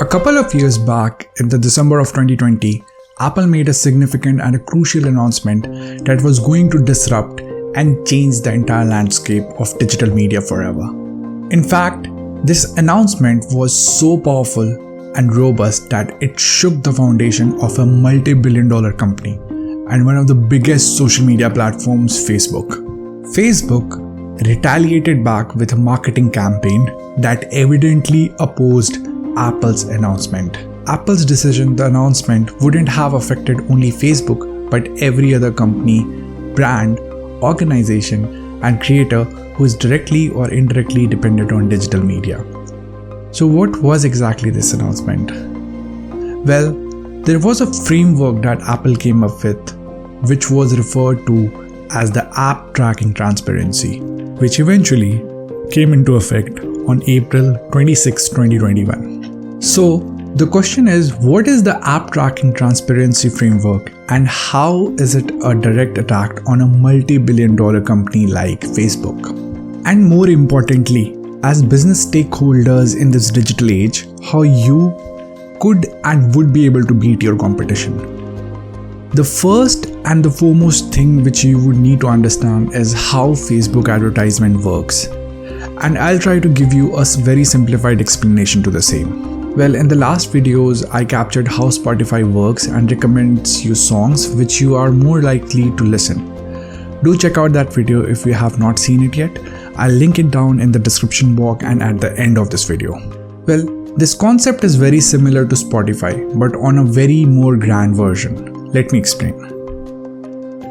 A couple of years back, in the December of 2020, Apple made a significant and a crucial announcement that was going to disrupt and change the entire landscape of digital media forever. In fact, this announcement was so powerful and robust that it shook the foundation of a multi-billion-dollar company and one of the biggest social media platforms, Facebook. Facebook retaliated back with a marketing campaign that evidently opposed Apple's announcement. Apple's decision, the announcement, wouldn't have affected only Facebook, but every other company, brand, organization, and creator who is directly or indirectly dependent on digital media. So what was exactly this announcement? Well, there was a framework that Apple came up with, which was referred to as the App Tracking Transparency, which eventually came into effect on April 26, 2021. So, the question is, what is the App Tracking Transparency Framework and how is it a direct attack on a multi-billion-dollar company like Facebook? And more importantly, as business stakeholders in this digital age, how you could and would be able to beat your competition. The first and the foremost thing which you would need to understand is how Facebook advertisement works. And I'll try to give you a very simplified explanation to the same. Well, in the last videos, I captured how Spotify works and recommends you songs which you are more likely to listen. Do check out that video if you have not seen it yet. I'll link it down in the description box and at the end of this video. Well, this concept is very similar to Spotify, but on a very more grand version. Let me explain.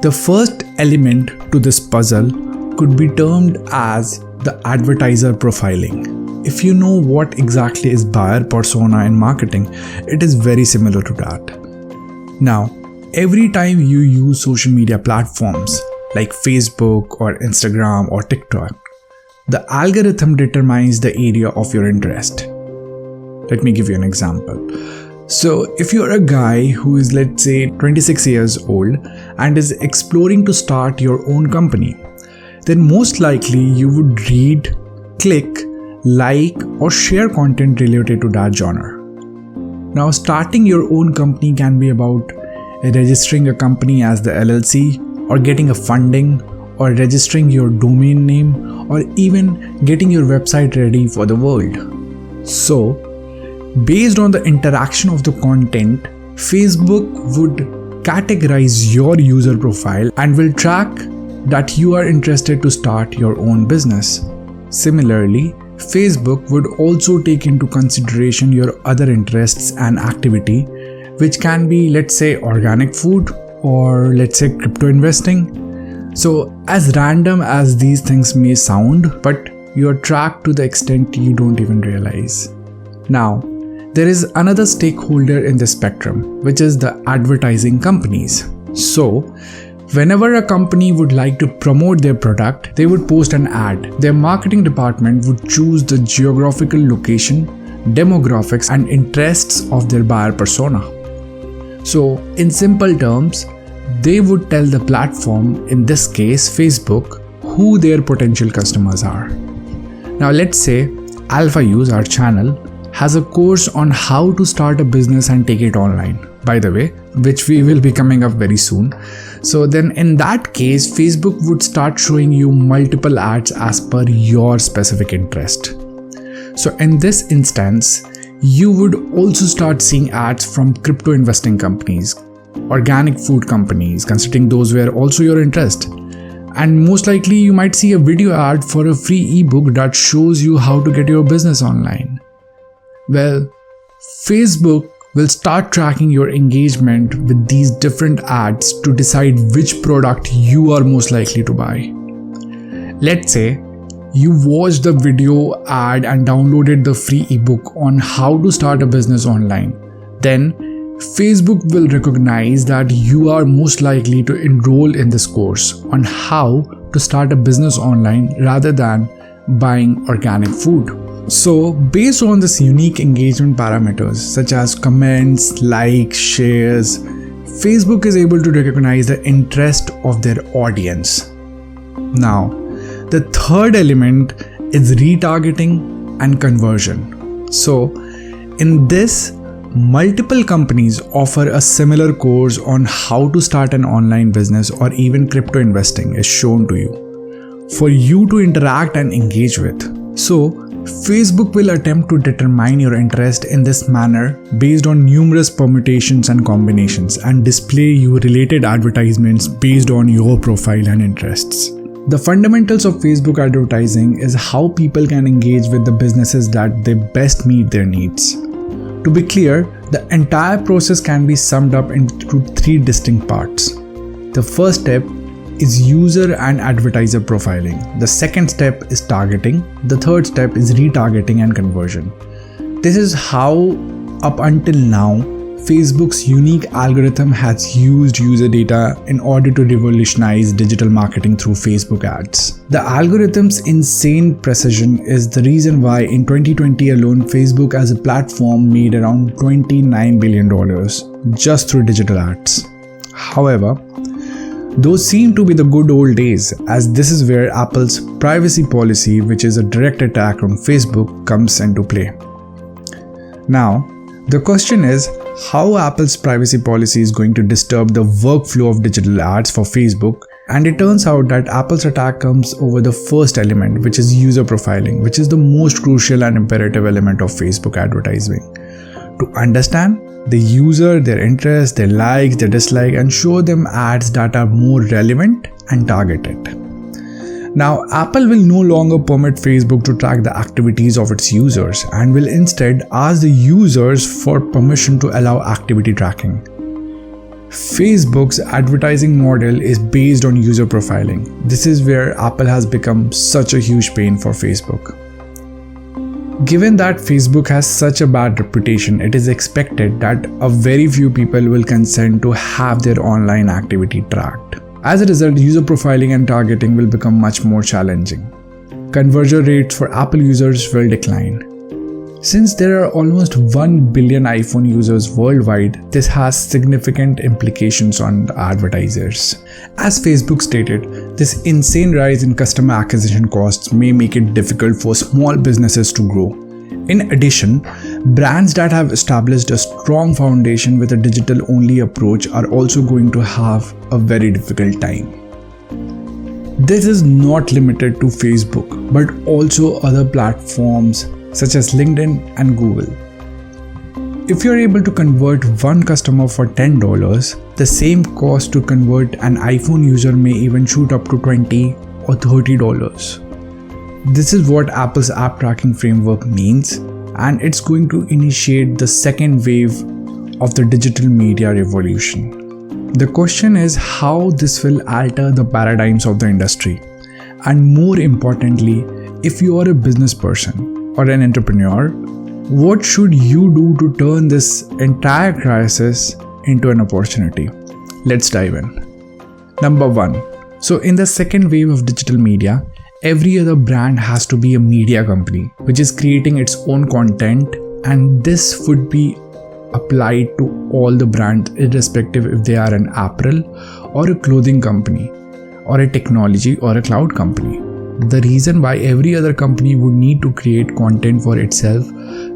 The first element to this puzzle could be termed as the advertiser profiling. If you know what exactly is buyer persona in marketing, it is very similar to that. Now, every time you use social media platforms like Facebook or Instagram or TikTok, the algorithm determines the area of your interest. Let me give you an example. So, if you're a guy who is, let's say, 26 years old and is exploring to start your own company, then most likely you would read, click, like, or share content related to that genre. Now, starting your own company can be about registering a company as the LLC, or getting a funding, or registering your domain name, or even getting your website ready for the world. So, based on the interaction of the content, Facebook would categorize your user profile and will track that you are interested to start your own business. Similarly, Facebook would also take into consideration your other interests and activity, which can be, let's say, organic food or let's say crypto investing. So, as random as these things may sound, but you're tracked to the extent you don't even realize. Now, there is another stakeholder in the spectrum, which is the advertising companies. So, whenever a company would like to promote their product, they would post an ad. Their marketing department would choose the geographical location, demographics, and interests of their buyer persona. So, in simple terms, they would tell the platform, in this case Facebook, who their potential customers are. Now, let's say Alphause, our channel, has a course on how to start a business and take it online, by the way, which we will be coming up very soon. So then in that case, Facebook would start showing you multiple ads as per your specific interest. So in this instance, you would also start seeing ads from crypto investing companies, organic food companies, considering those were also your interest. And most likely you might see a video ad for a free ebook that shows you how to get your business online. Well, Facebook will start tracking your engagement with these different ads to decide which product you are most likely to buy. Let's say you watched the video ad and downloaded the free ebook on how to start a business online. Then Facebook will recognize that you are most likely to enroll in this course on how to start a business online rather than buying organic food. So, based on this unique engagement parameters such as comments, likes, shares, Facebook is able to recognize the interest of their audience. Now, the third element is retargeting and conversion. So, In this, multiple companies offer a similar course on how to start an online business or even crypto investing is shown to you for you to interact and engage with. So, Facebook will attempt to determine your interest in this manner based on numerous permutations and combinations and display you related advertisements based on your profile and interests. The fundamentals of Facebook advertising is how people can engage with the businesses that they best meet their needs. To be clear, the entire process can be summed up into 3 distinct parts. The first step is user and advertiser profiling. The second step is targeting. The third step is retargeting and conversion. This is how, up until now, Facebook's unique algorithm has used user data in order to revolutionize digital marketing through Facebook ads. The algorithm's insane precision is the reason why in 2020 alone, Facebook as a platform made around $29 billion just through digital ads. However, those seem to be the good old days, as this is where Apple's privacy policy, which is a direct attack on Facebook, comes into play. Now, the question is how Apple's privacy policy is going to disturb the workflow of digital ads for Facebook, and it turns out that Apple's attack comes over the first element, which is user profiling, which is the most crucial and imperative element of Facebook advertising. To understand the user, their interests, their likes, their dislikes, and show them ads that are more relevant and targeted. Now, Apple will no longer permit Facebook to track the activities of its users and will instead ask the users for permission to allow activity tracking. Facebook's advertising model is based on user profiling. This is where Apple has become such a huge pain for Facebook. Given that Facebook has such a bad reputation, it is expected that a very few people will consent to have their online activity tracked. As a result, user profiling and targeting will become much more challenging. Conversion rates for Apple users will decline. Since there are almost 1 billion iPhone users worldwide, this has significant implications on the advertisers. As Facebook stated, this insane rise in customer acquisition costs may make it difficult for small businesses to grow. In addition, brands that have established a strong foundation with a digital-only approach are also going to have a very difficult time. This is not limited to Facebook, but also other platforms such as LinkedIn and Google. If you're able to convert one customer for $10, the same cost to convert an iPhone user may even shoot up to $20 or $30. This is what Apple's app tracking framework means, and it's going to initiate the second wave of the digital media revolution. The question is how this will alter the paradigms of the industry, and more importantly, if you are a business person or an entrepreneur, what should you do to turn this entire crisis into an opportunity? Let's dive in. Number 1. So in the second wave of digital media, every other brand has to be a media company which is creating its own content, and this would be applied to all the brands irrespective if they are an apparel or a clothing company or a technology or a cloud company. The reason why every other company would need to create content for itself,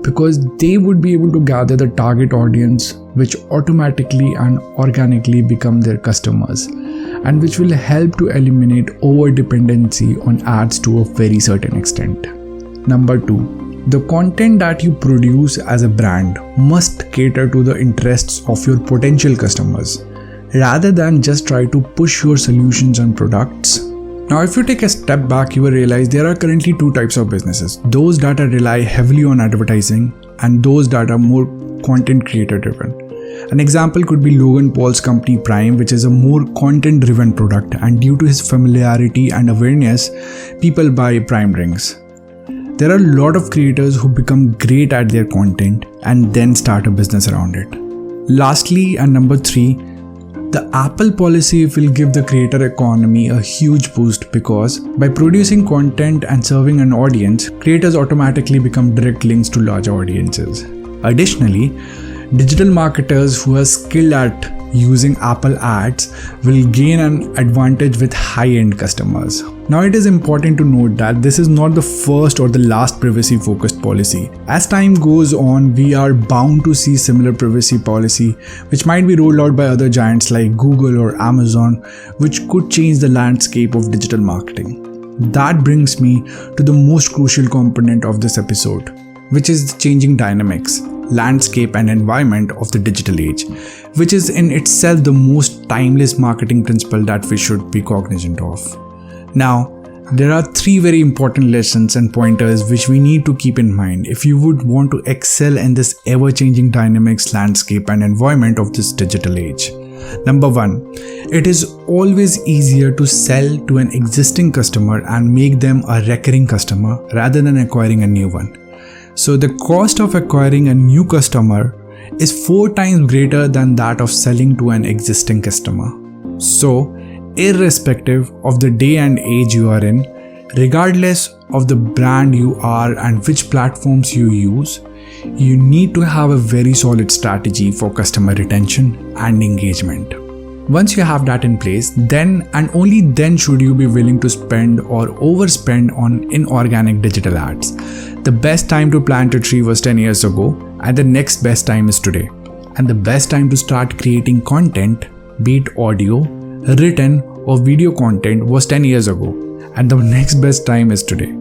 because they would be able to gather the target audience which automatically and organically become their customers, and which will help to eliminate over-dependency on ads to a very certain extent. Number 2. The content that you produce as a brand must cater to the interests of your potential customers, rather than just try to push your solutions and products. Now, if you take a step back, you will realize there are currently 2 types of businesses. Those that rely heavily on advertising and those that are more content creator driven. An example could be Logan Paul's company Prime, which is a more content-driven product, and due to his familiarity and awareness, people buy Prime rings. There are a lot of creators who become great at their content and then start a business around it. Lastly, and number 3, the Apple policy will give the creator economy a huge boost, because by producing content and serving an audience, creators automatically become direct links to large audiences. Additionally, digital marketers who are skilled at using Apple ads will gain an advantage with high-end customers. Now it is important to note that this is not the first or the last privacy focused policy. As time goes on, we are bound to see similar privacy policy which might be rolled out by other giants like Google or Amazon, which could change the landscape of digital marketing. That brings me to the most crucial component of this episode, which is the changing dynamics, landscape and environment of the digital age, which is in itself the most timeless marketing principle that we should be cognizant of. Now, there are 3 very important lessons and pointers which we need to keep in mind if you would want to excel in this ever-changing dynamics, landscape and environment of this digital age. Number 1, it is always easier to sell to an existing customer and make them a recurring customer rather than acquiring a new one. So the cost of acquiring a new customer is 4 times greater than that of selling to an existing customer. So, irrespective of the day and age you are in, regardless of the brand you are and which platforms you use, you need to have a very solid strategy for customer retention and engagement. Once you have that in place, then and only then should you be willing to spend or overspend on inorganic digital ads. The best time to plant a tree was 10 years ago, and the next best time is today. And the best time to start creating content, be it audio, written or video content, was 10 years ago, and the next best time is today.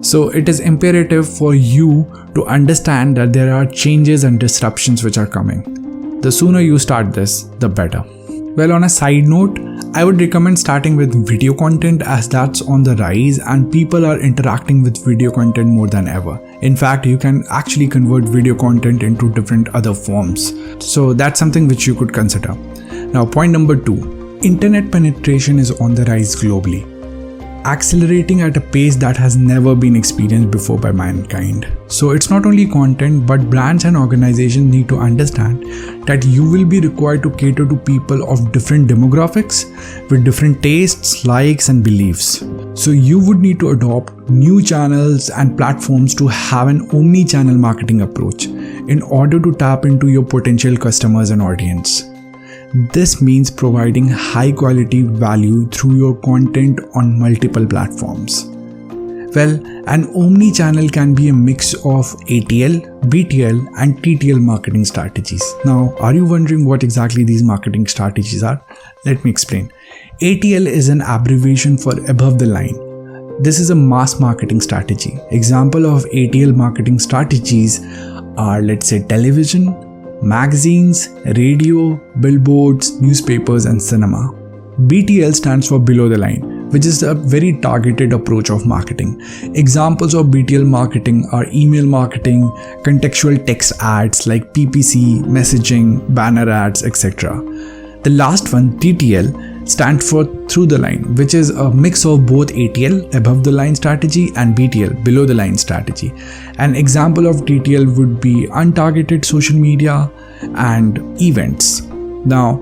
So it is imperative for you to understand that there are changes and disruptions which are coming. The sooner you start this, the better. Well, on a side note, I would recommend starting with video content as that's on the rise and people are interacting with video content more than ever. In fact, you can actually convert video content into different other forms. So that's something which you could consider. Now, point number 2. Internet penetration is on the rise globally, accelerating at a pace that has never been experienced before by mankind. So it's not only content, but brands and organizations need to understand that you will be required to cater to people of different demographics with different tastes, likes and beliefs. So you would need to adopt new channels and platforms to have an omni-channel marketing approach in order to tap into your potential customers and audience. This means providing high quality value through your content on multiple platforms. Well, an omni-channel can be a mix of ATL, BTL and TTL marketing strategies. Now, are you wondering what exactly these marketing strategies are? Let me explain. ATL is an abbreviation for above the line. This is a mass marketing strategy. Example of ATL marketing strategies are, let's say, television, magazines, radio, billboards, newspapers and cinema. BTL stands for below the line, which is a very targeted approach of marketing. Examples of BTL marketing are email marketing, contextual text ads like PPC, messaging, banner ads, etc. The last one, TTL, stands for through the line, which is a mix of both ATL, above the line strategy, and BTL, below the line strategy. An example of TTL would be untargeted social media and events. Now,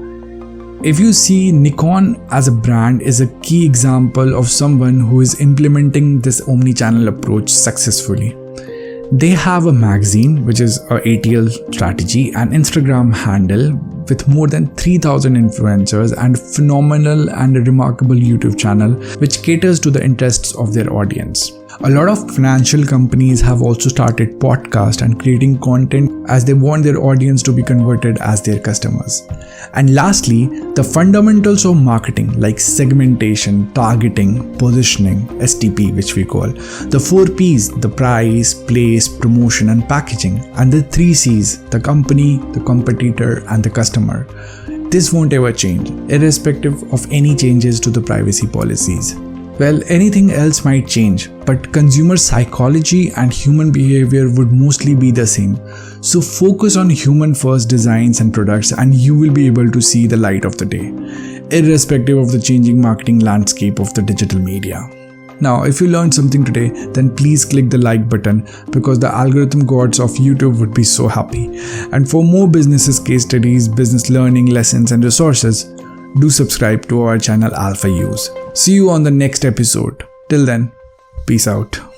if you see, Nikon as a brand is a key example of someone who is implementing this omni-channel approach successfully. They have a magazine, which is a ATL strategy, an Instagram handle with more than 3,000 influencers and phenomenal and a remarkable YouTube channel which caters to the interests of their audience. A lot of financial companies have also started podcasts and creating content as they want their audience to be converted as their customers. And lastly, the fundamentals of marketing like segmentation, targeting, positioning, STP which we call, the 4 Ps, the price, place, promotion and packaging, and the 3 Cs, the company, the competitor and the customer. This won't ever change, irrespective of any changes to the privacy policies. Well, anything else might change, but consumer psychology and human behavior would mostly be the same. So focus on human-first designs and products and you will be able to see the light of the day, irrespective of the changing marketing landscape of the digital media. Now, if you learned something today, then please click the like button because the algorithm gods of YouTube would be so happy. And for more businesses, case studies, business learning lessons and resources, do subscribe to our channel Alphause. See you on the next episode. Till then, peace out.